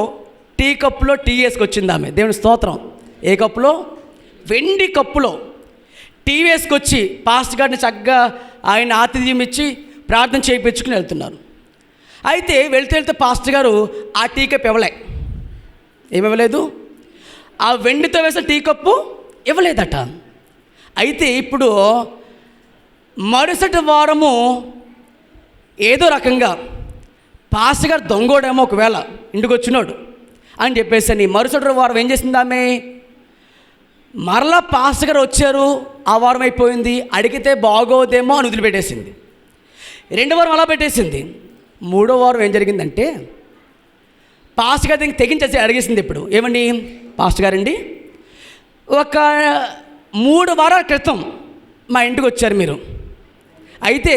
టీ కప్పులో టీ వేసుకొచ్చింది ఆమె. దేవుని స్తోత్రం. ఏ కప్పులో? వెండి కప్పులో టీ వేసుకొచ్చి పాస్టర్ గారిని చక్కగా ఆయన ఆతిథ్యం ఇచ్చి ప్రార్థన చేయించుకుని వెళ్తున్నారు. అయితే వెళ్తే పాస్టర్ గారు ఆ టీ కప్ ఏమివ్వలేదు, ఆ వెండితో వేసిన టీ కప్పు ఇవ్వలేదట. అయితే ఇప్పుడు మరుసటి వారము ఏదో రకంగా పాస్టర్ గారు దొంగోడేమో ఒకవేళ ఇంటికి వచ్చినాడు అని చెప్పేసి అని మరుసటి వారం ఏం చేసింది ఆమె, మరలా పాస్టర్ గారు వచ్చారు, ఆ వారం అయిపోయింది, అడిగితే బాగోదేమో అని వదిలిపెట్టేసింది. 2వ వారం అలా పెట్టేసింది. 3వ వారం ఏం జరిగిందంటే పాస్టర్ గారి దగ్గర తెగించేసి అడిగేసింది. ఇప్పుడు ఏమండి పాస్టర్ గారండి, ఒక 3 వారాల క్రితం మా ఇంటికి వచ్చారు మీరు. అయితే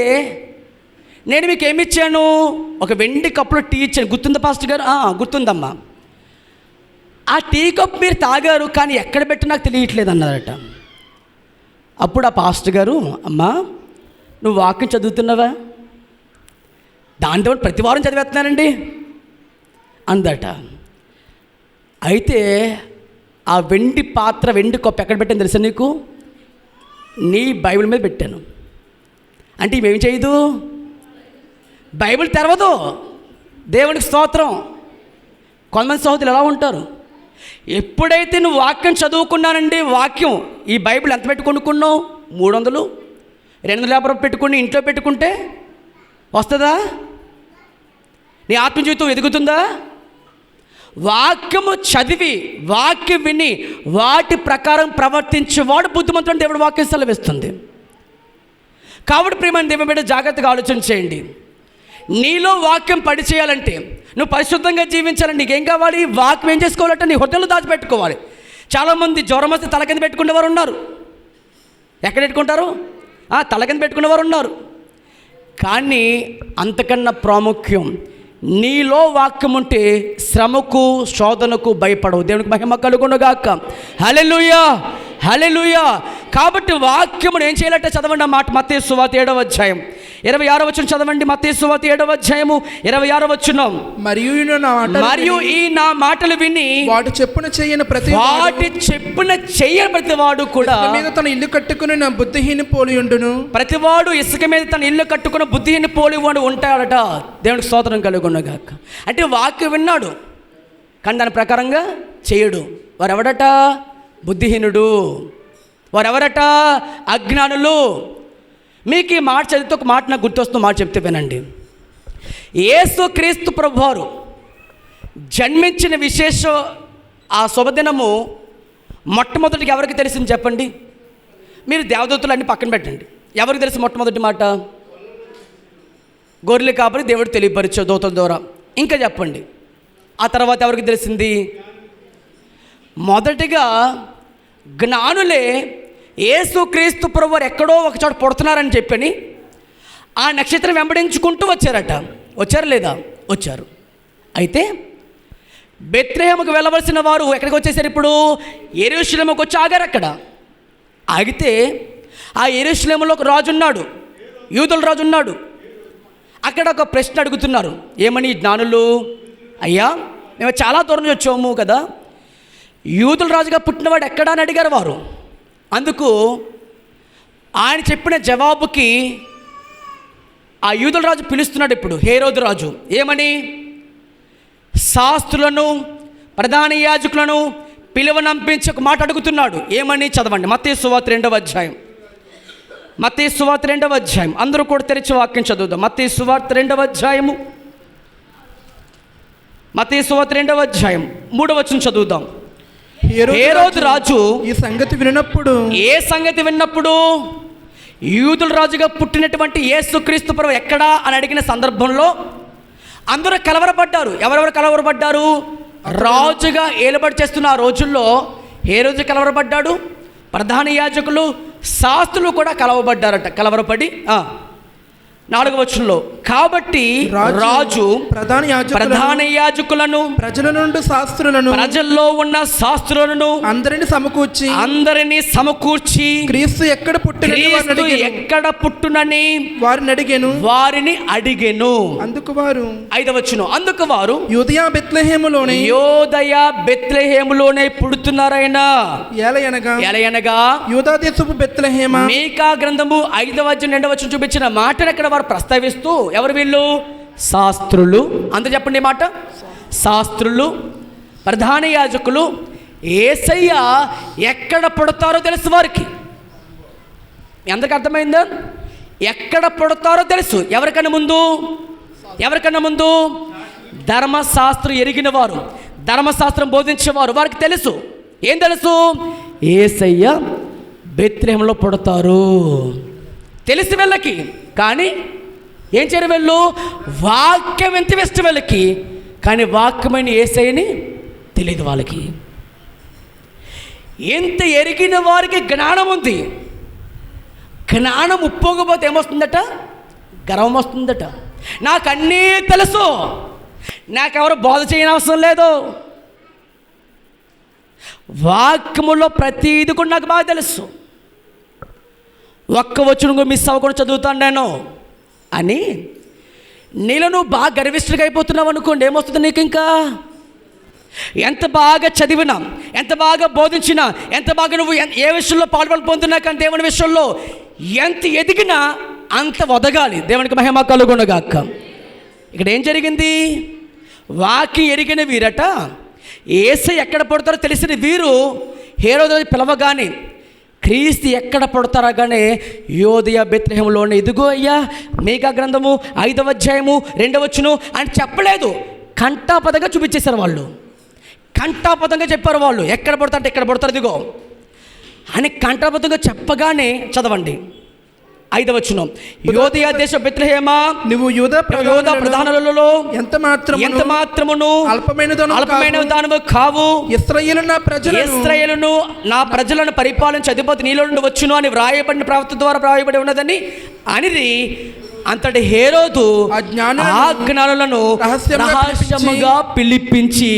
నేను మీకు ఏమి ఇచ్చాను, ఒక వెండి కప్పులో టీ ఇచ్చాను, గుర్తుందా పాస్టర్ గారు? గుర్తుందమ్మా. ఆ టీ కప్ మీరు తాగారు, కానీ ఎక్కడ పెట్టి నాకు తెలియట్లేదు అన్నారట. అప్పుడు ఆ పాస్టర్ గారు, అమ్మా నువ్వు వాక్యం చదువుతున్నావా? దాంతో ప్రతి వారం చదివేస్తున్నానండి అందట. అయితే ఆ వెండి పాత్ర, వెండి కప్పు ఎక్కడ పెట్టాను తెలుసా నీకు? నీ బైబిల్ మీద పెట్టాను. అంటే ఇవేం చేయదు, బైబిల్ తెరవదు. దేవునికి స్తోత్రం. కొంతమంది సహోదరులు ఎలా ఉంటారు, ఎప్పుడైతే నువ్వు వాక్యం చదువుకున్నానండి, వాక్యం ఈ బైబిల్ ఎంత పెట్టి కొనుక్కున్నావు? 300 250 పెట్టుకుని ఇంట్లో పెట్టుకుంటే వస్తుందా? నీ ఆత్మ జీవితం ఎదుగుతుందా? వాక్యము చదివి, వాక్యం విని వాటి ప్రకారం ప్రవర్తించేవాడు బుద్ధిమంతుడు దేవుడు వాక్యం సెలవిస్తుంది. కాబట్టి ప్రియమైన దేవుని బిడ్డ జాగ్రత్తగా ఆలోచన చేయండి. నీలో వాక్యం పడి చేయాలంటే, నువ్వు పరిశుద్ధంగా జీవించాలంటే నీకేం కావాలి? వాక్యం ఏం చేసుకోవాలంటే నీ హృదయంలో దాచిపెట్టుకోవాలి. చాలామంది జ్వరం వస్తే తల కింద పెట్టుకునేవారు ఉన్నారు. ఎక్కడ పెట్టుకుంటారు? తల కింద పెట్టుకునేవారు ఉన్నారు. కానీ అంతకన్నా ప్రాముఖ్యం, నీలో వాక్యం ఉంటే శ్రమకు శోధనకు భయపడవు. దేవునికి మహిమ కలుగునుగాక. హల్లెలూయా, హల్లెలూయా. కాబట్టి వాక్యమును ఏం చేయాలంటే చదవండి ఆ మాట. మత్తయి సువార్త 7వ అధ్యాయం 26వ వచనం చదవండి. మత్తయి సువార్త 7వ అధ్యాయము 26వ వచనం. మరియు ఈ నా మాటలు విని
వాటి చెప్పున చేయని
ప్రతివాడు కూడా
మీద తన ఇల్లు కట్టుకుని నా బుద్ధిహీన పోలి ఉండును.
ప్రతివాడు ఇసుక మీద తన ఇల్లు కట్టుకుని బుద్ధిహీన పోలి వాడు ఉంటాడట. దేవునికి స్తోత్రం కలుగునుగాక. అంటే వాక్యం విన్నాడు కానీ దాని ప్రకారంగా చేయడు. వారెవడట? బుద్ధిహీనుడు. వారెవరట? అజ్ఞానులు. మీకు ఈ మాట చదివితే ఒక మాట నాకు గుర్తొస్తున్న మాట చెప్తే వినండి. యేసు క్రీస్తు ప్రభువారు జన్మించిన విశేష ఆ శుభదినము మొట్టమొదటికి ఎవరికి తెలిసింది చెప్పండి? మీరు దేవదూతలు అన్నీ పక్కన పెట్టండి. ఎవరికి తెలిసి మొట్టమొదటి మాట? గొర్రెలు కాపరి దేవుడు తెలియపరిచే దూతల ద్వారా. ఇంకా చెప్పండి, ఆ తర్వాత ఎవరికి తెలిసింది? మొదటిగా జ్ఞానులే యేసు క్రీస్తు ప్రభువారు ఎక్కడో ఒక చోట పుడుతున్నారని చెప్పని ఆ నక్షత్రం వెంబడించుకుంటూ వచ్చారట. వచ్చారు లేదా? వచ్చారు. అయితే బెత్లెహేముకు వెళ్ళవలసిన వారు ఎక్కడికి వచ్చేసారు? ఇప్పుడు యెరూషలేముకు వచ్చి ఆగారు. అక్కడ ఆగితే ఆ యెరూషలేములో ఒక రాజు ఉన్నాడు, యూదుల రాజు ఉన్నాడు. అక్కడ ఒక ప్రశ్న అడుగుతున్నారు. ఏమని జ్ఞానులు? అయ్యా మేము చాలా దూరం నుంచి వచ్చాము కదా, యూదుల రాజుగా పుట్టినవాడు ఎక్కడా అని అడిగారు వారు. అందుకు ఆయన చెప్పిన జవాబుకి ఆ యూదుల రాజు పిలుస్తున్నాడు ఇప్పుడు హేరోదు రాజు. ఏమని? శాస్త్రులను ప్రధాన యాజకులను పిలువనంపించి ఒక మాట అడుగుతున్నాడు. ఏమని? చదవండి. మత్తయి సువార్త 2వ అధ్యాయం. మత్తయి సువార్త 2వ అధ్యాయం. అందరూ కూడా తెరిచి వాక్యం చదువుదాం. మత్తయి సువార్త 2వ అధ్యాయము. మత్తయి సువార్త 2వ అధ్యాయం 3వ వచనం చదువుదాం. హేరోదు రాజు
ఈ సంగతి విన్నప్పుడు,
ఏ సంగతి విన్నప్పుడు? యూదుల రాజుగా పుట్టినటువంటి యేసుక్రీస్తు ప్రభువు ఎక్కడా అని అడిగిన సందర్భంలో అందరూ కలవరపడ్డారు. ఎవరెవరు కలవరపడ్డారు? రాజుగా ఏలుబడి చేస్తున్న ఆ రోజుల్లో హేరోదు కలవరపడ్డాడు, ప్రధాన యాజకులు శాస్త్రులు కూడా కలవరపడి 4వ వచనంలో కాబట్టి రాజు ప్రధాన యాజకులను
ప్రజల నుండి శాస్త్రులను
ప్రజల్లో ఉన్న శాస్త్రులను
అందరిని సమకూర్చి క్రీస్తు ఎక్కడ పుట్టునని
వారిని అడిగెను.
అందుకు వారు
5వ వచనం అందుకు వారు
యూదయ
బెత్లెహేములోనే పుడుతున్నారైనా ఎలయనగా
యూదా దేశపు బెత్లెహేమా.
మీకా గ్రంథము 5వ అధ్యాయం 2వ వచనం చూపించిన మాటను ఇక్కడ వారు ప్రస్తావిస్తూ ఎవరు వీళ్ళు? శాస్త్రులు. అందరూ చెప్పండి మాట. శాస్త్రులు, ప్రధాన యాజకులు యేసయ్య ఎక్కడ పుడతారో తెలుసు వారికి. ఎందుకు అర్థమైందా? ఎక్కడ పుడతారో తెలుసు. ఎవరికన్నా ముందు ధర్మశాస్త్రం ఎరిగిన వారు, ధర్మశాస్త్రం బోధించేవారు, వారికి తెలుసు. ఏం తెలుసు? యేసయ్య బెత్లెహేములో పుడతారు తెలిసి వెళ్ళకి. కానీ ఏం చేయరు వెళ్ళు? వాక్యం ఎంత ఇష్టం వీళ్ళకి, కానీ వాక్యమైన యేసయ్యని తెలియదు వాళ్ళకి. ఎంత ఎరిగిన వారికి జ్ఞానం ఉంది. జ్ఞానం ఉప్పొంగపోతే ఏమొస్తుందట? గర్వం వస్తుందట. నాకు అన్నీ తెలుసు, నాకెవరు బోధ చేయని అవసరం లేదు, వాక్యములో ప్రతిది కూడా నాకు బాగా తెలుసు, ఒక్క వచనం మిస్ అవ్వకుండా చదువుతాను నేను అని నీలో నువ్వు బాగా గర్విష్ఠుడిగా అయిపోతున్నావు అనుకోండి. ఏమొస్తుంది నీకు? ఇంకా ఎంత బాగా చదివినా, ఎంత బాగా బోధించినా, ఎంత బాగా నువ్వు ఏ విషయంలో పాల్గొని పొందుతున్నా, కానీ దేవుని విషయంలో ఎంత ఎదిగినా అంత వదగాలి. దేవునికి మహిమ కలుగునుగాక. ఇక్కడ ఏం జరిగింది? వాక్యం ఎరిగిన వీరట యేసయ్య ఎక్కడ పుడతారో తెలిసిన వీరు హేరోదు పిలవగానే క్రీస్తు ఎక్కడ పుడతారా కానీ యూదయ బెత్లెహేములోనే ఇదిగో అయ్యా మీకా గ్రంథము 5వ అధ్యాయము 2వ వచనం అని చెప్పలేదు. కంఠాపదంగా చూపించేశారు వాళ్ళు. కంఠాపదంగా చెప్పారు వాళ్ళు. ఎక్కడ పుడతారంటే ఎక్కడ పుడతారు ఇదిగో అని కంఠాపదంగా చెప్పగానే చదవండి 5వ వచనం. యూదయ దేశ బెత్లెహేమా,
నువ్వు యూదా
ప్రధానులలో
ఎంత మాత్రమును
అల్పమైన దానము కావు. ఇశ్రాయేలును నా ప్రజలను పరిపాలించి అధిపతి నీలో నుండి వచ్చును అని వ్రాయబడిన ప్రవక్త ద్వారా వ్రాయబడి ఉన్నదని అనిది. అంతటి హేరోదు ఆ జ్ఞానులను రహస్యముగా పిలిపించి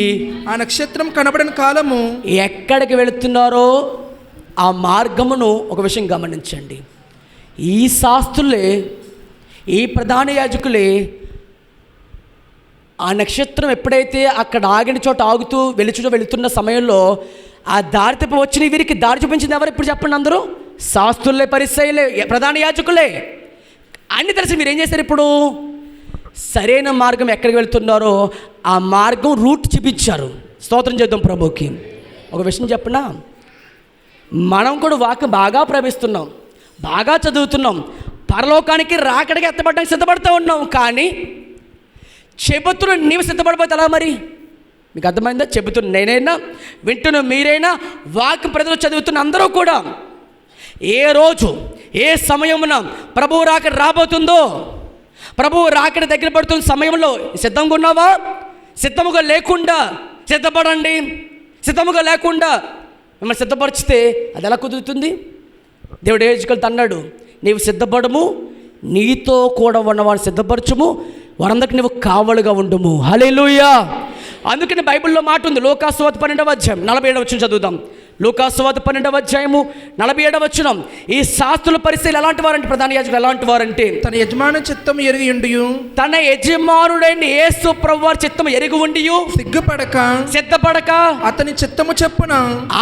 ఆ నక్షత్రం కనబడిన కాలము
ఎక్కడికి వెళుతున్నారో ఆ మార్గమును ఒక విషయం గమనించండి. ఈ శాస్త్రులే, ఈ ప్రధాన యాజకులే ఆ నక్షత్రం ఎప్పుడైతే అక్కడ ఆగిన చోట ఆగుతూ వెళుతున్న సమయంలో ఆ దారి తప్ప వచ్చిన వీరికి దారి చూపించింది ఎవరు? ఇప్పుడు చెప్పండి. అందరూ శాస్త్రులే, పరిసయ్యులే, ప్రధాన యాజకులే. అన్నీ తెలిసి మీరు ఏం చేశారు? ఇప్పుడు సరైన మార్గం ఎక్కడికి వెళ్తున్నారో ఆ మార్గం రూట్ చూపించారు. స్తోత్రం చేద్దాం ప్రభుకి. ఒక విషయం చెప్పనా, మనం కూడా వాక్యం బాగా ప్రవేశిస్తున్నాం, బాగా చదువుతున్నాం, పరలోకానికి రాకడికి ఎత్తబడడానికి సిద్ధపడుతూ ఉన్నాం. కానీ చెబుతున్న నీవు సిద్ధపడిపోతే ఎలా మరి? మీకు అర్థమైందా? చెబుతున్న నేనైనా, వింటున్న మీరైనా, వాక్యం ప్రజలు చదువుతున్న అందరూ కూడా ఏ రోజు ఏ సమయమున ప్రభువు రాకడ రాబోతుందో, ప్రభువు రాకడ దగ్గర పడుతున్న సమయంలో సిద్ధంగా ఉన్నావా? సిద్ధముగా లేకుండా సిద్ధపడండి. సిద్ధముగా లేకుండా మిమ్మల్ని సిద్ధపరిచితే అది ఎలా కుదురుతుంది? దేవుడు యాజకులతో అన్నాడు, నీవు సిద్ధపడము, నీతో కూడా ఉన్నవాడు సిద్ధపరచుము, వారందరికి నువ్వు కావలుగా ఉండుము. హల్లెలూయా. అందుకని బైబిల్లో మాట ఉంది. లూకాసువార్త 12వ అధ్యాయం 47వ వచనం చదువుదాం. లూకాసువార్త 12వ అధ్యాయము 47వ వచనం. ఈ శాస్త్రుల పరిస్థితులు ఎలాంటి వారంటే, ప్రధాన యాజకులు ఎలాంటి వారంటే,
తన యజమాని చిత్తం ఎరిగి ఉండియు,
తన యజమానుడైన యేసు ప్రభువారి చిత్తం ఎరిగి ఉండియు, సిద్ధపడక
అతని చిత్తము చెప్పున,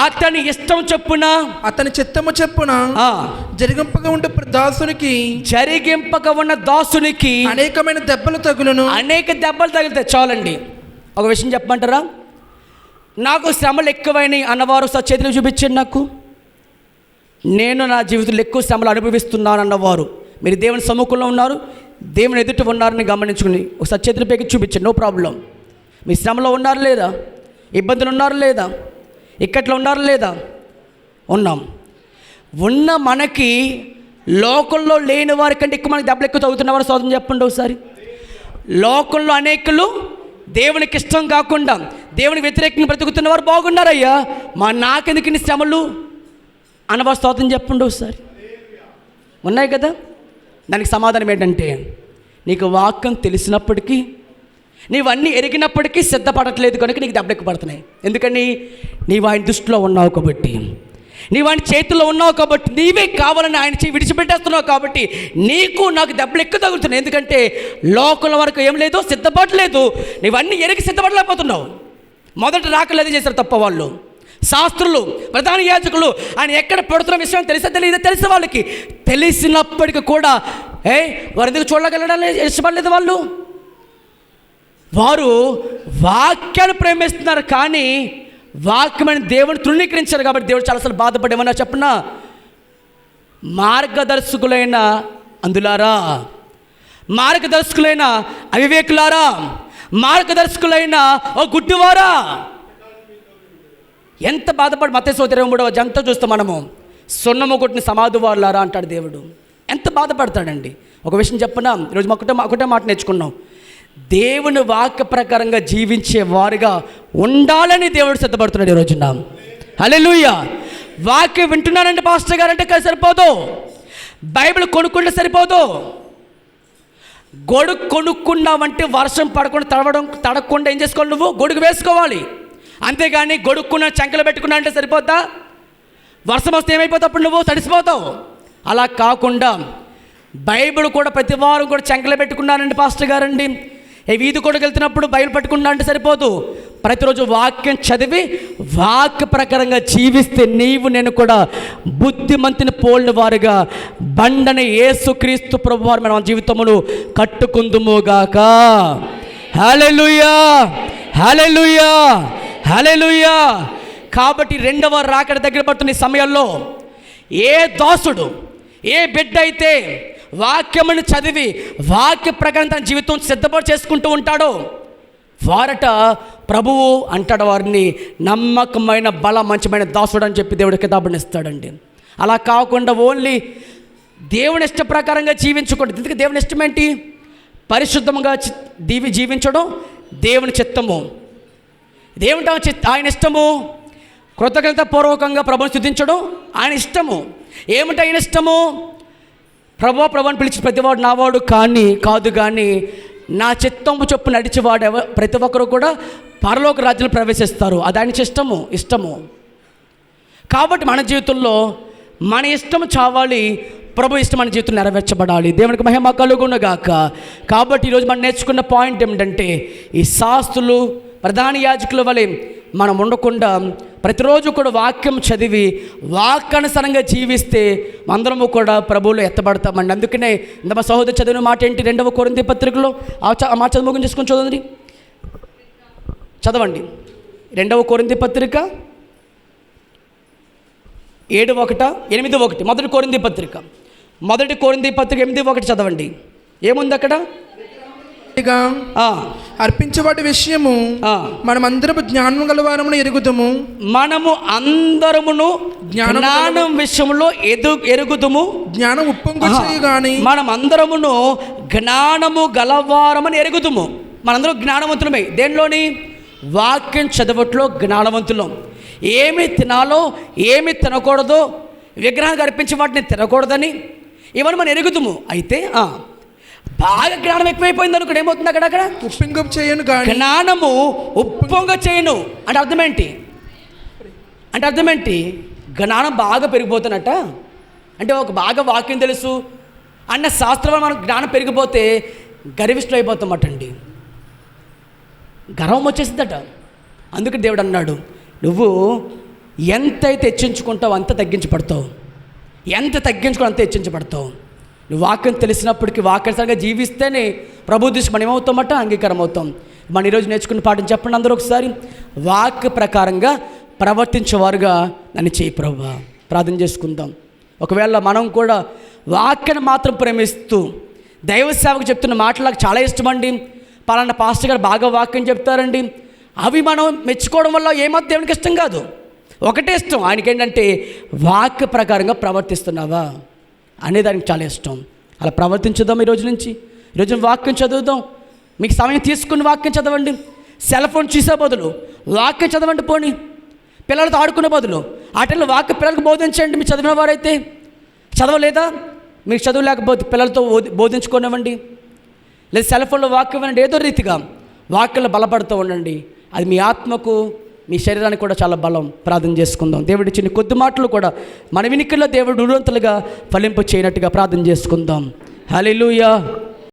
అతని ఇష్టం చెప్పున,
అతని చిత్తము చెప్పున జరిగింపగా ఉన్న దాసునికి అనేకమైన దెబ్బలు తగులును. అనేక దెబ్బలు తగిలితే చాలండి. ఒక విషయం చెప్పమంటారా? నాకు శ్రమలు ఎక్కువైనాయి అన్నవారు చేతులు చూపించండి. నాకు నేను నా జీవితంలో ఎక్కువ శ్రమలు అనుభవిస్తున్నాను అన్నవారు, మీరు దేవుని సమ్ముఖంలో ఉన్నారు, దేవుని ఎదుట ఉన్నారని గమనించుకుని ఒకసారి చేతులు పైకి చూపించండి. No problem. మీ శ్రమలో ఉన్నారు లేదా? ఇబ్బందులు ఉన్నారు లేదా? ఇక్కట్లో ఉన్నారు లేదా? ఉన్నాం. ఉన్న మనకి లోకంలో లేని వారి కంటే ఎక్కువ మనకి దెబ్బలు ఎక్కువ తగ్గుతున్నవారు సోదరం చెప్పండి ఒకసారి. లోకంలో అనేకులు దేవునికి ఇష్టం కాకుండా దేవునికి వ్యతిరేకంగా బ్రతుకుతున్నవారు బాగున్నారయ్యా, నాకెందుకు ఇన్ని శ్రమలు అన్నవారు స్తోత్రం చెప్పండి ఒకసారి. ఉన్నాయి కదా?
దానికి సమాధానం ఏంటంటే, నీకు వాక్యం తెలిసినప్పటికీ, నీవన్నీ ఎరిగినప్పటికీ సిద్ధపడట్లేదు కనుక నీకు దెబ్బలు ఎక్కువ పడుతున్నాయి. ఎందుకని? నీవు ఆయన దృష్టిలో ఉన్నావు కాబట్టి, నీవు ఆయన చేతిలో ఉన్నావు కాబట్టి, నీవే కావాలని ఆయన చేయి విడిచిపెట్టేస్తున్నావు కాబట్టి నీకు నాకు దెబ్బలు ఎక్కువ తగులుతున్నాయి. ఎందుకంటే లోకల వరకు ఏం లేదు, సిద్ధపడలేదు. నీవన్నీ ఎరిగి సిద్ధపడలేకపోతున్నావు. మొదట రాకలేదు చేశారు తప్ప వాళ్ళు. శాస్త్రులు, ప్రధాన యాజకులు ఆయన ఎక్కడ పడుతున్న విషయం తెలియదో తెలిసే వాళ్ళకి తెలిసినప్పటికీ కూడా వారు ఎందుకు చూడగలడం ఇష్టపడలేదు. వారు వాక్యాన్ని ప్రేమిస్తున్నారు కానీ వాక్యమైన దేవుని తృణీకరించారు కాబట్టి దేవుడు చాలాసార్లు బాధపడేమన్నా చెప్పిన, మార్గదర్శకులైన అందులారా, మార్గదర్శకులైన అవివేకులారా, మార్గదర్శకులైన ఓ గుడ్డివారా. ఎంత బాధపడి మత్తయి 23వ అధ్యాయం చూస్తాం మనము. సున్నము కొట్టిన సమాధి వారులారా అంటాడు దేవుడు. ఎంత బాధపడతాడండి. ఒక విషయం చెప్పనా, ఈరోజు ఒకటే మాట నేర్చుకున్నాం. దేవుని వాక్య ప్రకారంగా జీవించే వారుగా ఉండాలని దేవుడు సిద్ధపడుతున్నాడు ఈ రోజున. హల్లెలూయా. వాక్యం వింటున్నానంటే పాస్టర్ గారు అంటే సరిపోదు, బైబిల్ కొనుక్కుంటే సరిపోదు. గొడుగు కొనుక్కున్నావంటే వర్షం పడకుండా తడకుండా ఏం చేసుకోవాలి? నువ్వు గొడుగు వేసుకోవాలి. అంతేగాని గొడుక్కున్న చంకలు పెట్టుకున్నా అంటే సరిపోద్దా? వర్షం వస్తే ఏమైపోతావు? అప్పుడు నువ్వు తడిసిపోతావు. అలా కాకుండా బైబిల్ కూడా ప్రతి వారం కూడా చంకలు పెట్టుకున్నానండి పాస్టర్ గారండి, వీధి కొడుకు వెళ్తున్నప్పుడు బైబిల్ పట్టుకున్నా అంటే సరిపోదు. ప్రతిరోజు వాక్యం చదివి వాక్య ప్రకారంగా జీవిస్తే నీవు నేను కూడా బుద్ధిమంతుని పోలిన వారుగా బండని యేసుక్రీస్తు ప్రభువారు మన జీవితమును కట్టుకుందుముగాక. హల్లెలూయా, హల్లెలూయా, హల్లెలూయా. కాబట్టి రెండవ రాకడ దగ్గర పడుతున్న ఈ సమయంలో ఏ దాసుడు, ఏ బిడ్డ అయితే వాక్యమును చదివి వాక్య ప్రకారం తన జీవితం సిద్ధపాటు చేసుకుంటూ ఉంటాడో వారట ప్రభువు అంటాడు వారిని నమ్మకమైన మంచమైన దాసుడు అని చెప్పి దేవుడి కితాబుని ఇస్తాడండి. అలా కాకుండా ఓన్లీ దేవుని ఇష్ట ప్రకారంగా జీవించకూడదు. ఎందుకంటే దేవుని ఇష్టం ఏంటి? పరిశుద్ధంగా జీవించడం దేవుని చిత్తము. దేవుని ఆయన ఇష్టము. కృతజ్ఞత పూర్వకంగా ప్రభుని స్తుతించడం ఆయన ఇష్టము. ఏమిటి ఆయన ఇష్టము? ప్రభుని పిలిచి ప్రతివాడు నావాడు కాదు కానీ నా చిత్తము చొప్పు నడిచేవాడు ప్రతి ఒక్కరు కూడా పరలోక రాజ్యంలో ప్రవేశిస్తారు. అది ఆయన ఇష్టము. కాబట్టి మన జీవితంలో మన ఇష్టము చావాలి, ప్రభు ఇష్టం మన జీవితం నెరవేర్చబడాలి. దేవునికి మహిమ కలుగునుగాక. కాబట్టి ఈరోజు మనం నేర్చుకున్న పాయింట్ ఏమిటంటే, ఈ శాస్త్రులు ప్రధాన యాజకుల వలె మనం ఉండకుండా ప్రతిరోజు కూడా వాక్యం చదివి వాక్యానుసారంగా జీవిస్తే అందరము కూడా ప్రభువులో ఎత్తబడతామండి. అందుకనే మా సహోదరు చదివిన మాట ఏంటి? 2వ కొరింథీ పత్రికలో ఆ మాట చదువుకుని చేసుకొని చదవండి. 2వ కొరింథీ పత్రిక 7:1-8:1. మొదటి కొరింథీ పత్రిక 8:1 చదవండి. ఏముంది అక్కడ?
అర్పించబడి విషయము మనమందరము జ్ఞానం గలవారమును ఎరుగుదుము.
మనము అందరమును జ్ఞానం విషయంలో ఎరుగుదుము.
జ్ఞానం ఉప్పొంగు చేయగాని
మనం అందరమును జ్ఞానము గలవారమని ఎరుగుదుము. మనందరం జ్ఞానవంతులమే. దేనిలోని? వాక్యం చదవట్లో జ్ఞానవంతులం. ఏమి తినాలో ఏమి తినకూడదో, విగ్రహానికి అర్పించే వాటిని తినకూడదని ఇవన్నీ మనం ఎరుగుదుము. అయితే బాగా జ్ఞానం ఎక్కువైపోయింది అనుకోండి, ఏమవుతుంది? అక్కడ
ఉప్పొంగ చేయను.
జ్ఞానము ఉప్పొంగ చేయను అంటే అర్థం ఏంటి? జ్ఞానం బాగా పెరిగిపోతున్నట్ట. అంటే ఒక బాగా వాక్యం తెలుసు అన్న శాస్త్రం మనకు జ్ఞానం పెరిగిపోతే గర్విష్ఠులు అయిపోతామటండి. గర్వం వచ్చేసిందట. అందుకే దేవుడు అన్నాడు, నువ్వు ఎంతైతే హెచ్చించుకుంటావు అంత తగ్గించబడతావు, ఎంత తగ్గించుకుంటే అంత హెచ్చించబడతావు. నువ్వు వాక్యం తెలిసినప్పటికీ వాక్యానుసారంగా జీవిస్తేనే ప్రభు దృష్టి మనం ఏమవుతామట? అంగీకారం అవుతాం. మనం ఈరోజు నేర్చుకున్న పాఠం చెప్పండి అందరూ ఒకసారి. వాక్య ప్రకారంగా ప్రవర్తించేవారుగా నన్ను చేయి ప్రభువా. ప్రార్థన చేసుకుందాం. ఒకవేళ మనం కూడా వాక్యాన్ని మాత్రం ప్రేమిస్తూ దైవ సేవకు చెప్తున్న మాటలు నాకు చాలా ఇష్టమండి, పలానా పాస్టర్ గారు బాగా వాక్యం చెప్తారండి, అవి మనం మెచ్చుకోవడం వల్ల ఏమాత్రం దేవునికి ఇష్టం కాదు. ఒకటే ఇష్టం ఆయనకి ఏంటంటే వాక్య ప్రకారంగా ప్రవర్తిస్తున్నావా అనే దానికి చాలా ఇష్టం. అలా ప్రవర్తించుదాం. ఈరోజు వాక్యం చదువుదాం. మీకు సమయం తీసుకుని వాక్యం చదవండి. సెల్ ఫోన్ చూసే బదులు వాక్యం చదవండి. పోనీ పిల్లలతో ఆడుకునే బదులు ఆ టైంలో వాక్య పిల్లలకు బోధించండి. మీరు చదివిన వారైతే. చదవలేదా?
మీకు చదువు లేకపోతే పిల్లలతో బోధించుకోనివ్వండి, లేదా సెల్ ఫోన్లో వాక్యం వినండి, ఏదో రీతిగా వాక్యంలో బలపడుతూ ఉండండి. అది మీ ఆత్మకు మీ శరీరానికి కూడా చాలా బలం. ప్రార్థన చేసుకుందాం. దేవుడి చిన్న కొద్ది మాటలు కూడా మన వినికిల్లో దేవుడు నూరంతలుగా ఫలింపు చేయనట్టుగా ప్రార్థన చేసుకుందాం. హల్లెలూయా.